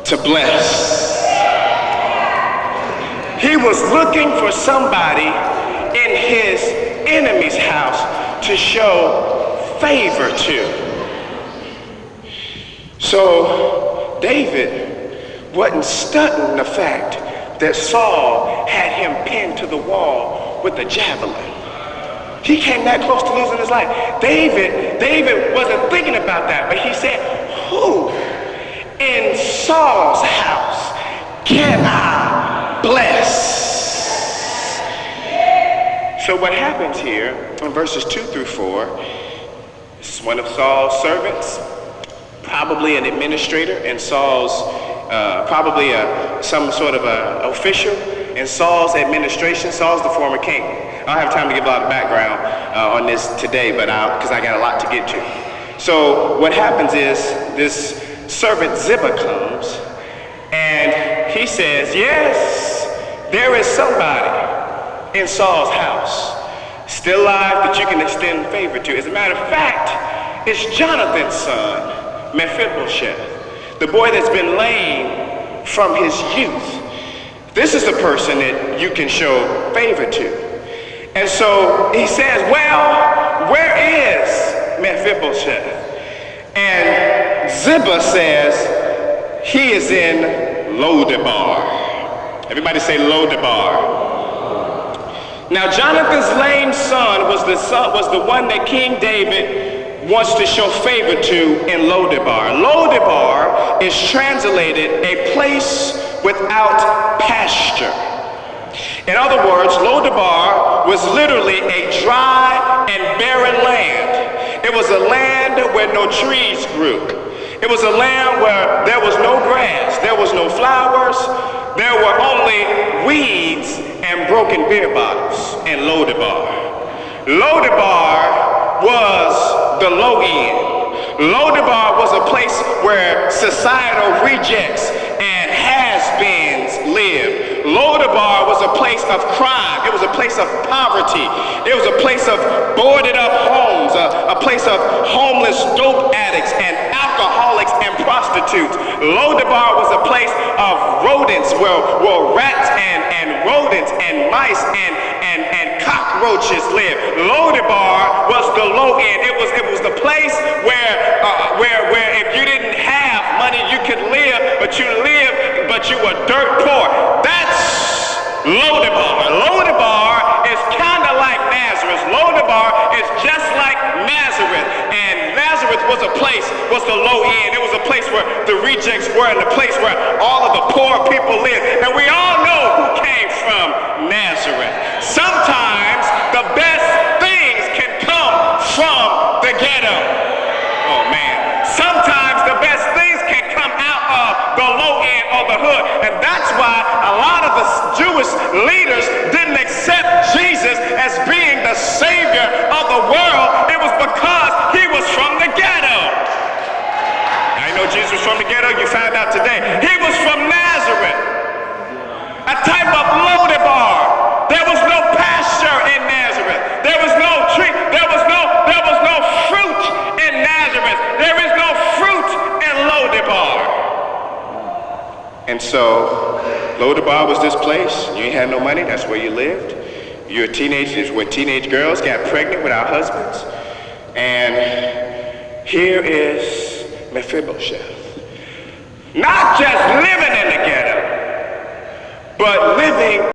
to bless. He was looking for somebody in his enemy's house to show favor to. So David wasn't stunting the fact that Saul had him pinned to the wall with a javelin. He came that close to losing his life. David wasn't thinking about that, but he said, who in Saul's house can I bless? So what happens here in verses 2 through 4, this is one of Saul's servants, probably an administrator in Saul's, probably some sort of a official in Saul's administration. Saul's the former king. I don't have time to give a lot of background on this today, but because I got a lot to get to. So what happens is this servant Ziba comes and he says, yes, there is somebody in Saul's house still alive that you can extend favor to. As a matter of fact, it's Jonathan's son, Mephibosheth, the boy that's been lame from his youth. This is the person that you can show favor to. And so he says, well, where is Mephibosheth? And Ziba says, he is in Lodebar. Everybody say Lodebar. Now Jonathan's lame son was the one that King David wants to show favor to in Lodebar. Lodebar is translated a place without pasture. In other words, Lodebar was literally a dry and barren land. It was a land where no trees grew. It was a land where there was no grass, there was no flowers, there were only weeds and broken beer bottles in Lodebar. Lodebar was the low end. Lodebar was a place where societal rejects and has-beens lived. Lodebar was a place of crime. It was a place of poverty. It was a place of boarded up homes, a place of homeless dope addicts and alcoholics and prostitutes. Lodebar was a place of rodents where rats and rodents and mice and cockroaches lived. Lodebar was the low end. It was the place where if you didn't have money you could live, but you were dirt poor. That's Lodebar. Lodebar is kind of like Nazareth. Lodebar is just like Nazareth. And Nazareth was the low end. It was a place where the rejects were and the place where all of the poor people lived. And we all know who came from Nazareth. Sometimes the best things can come from the ghetto. Oh man. Sometimes the best things can come out of the low end or the hood. And that's why a lot of the Jewish leaders didn't accept Jesus as being the Savior of the world. It was because he was from the ghetto. I know Jesus was from the ghetto, you found out today. He was from Nazareth, a type of Lodebar. There was no pasture in Nazareth. There was no tree. There was no fruit in Nazareth. There is no fruit in Lodebar. And so Lodebar was this place. You ain't had no money, that's where you lived. You're a teenager, where teenage girls got pregnant without husbands. And here is Mephibosheth. Not just living in the ghetto, but living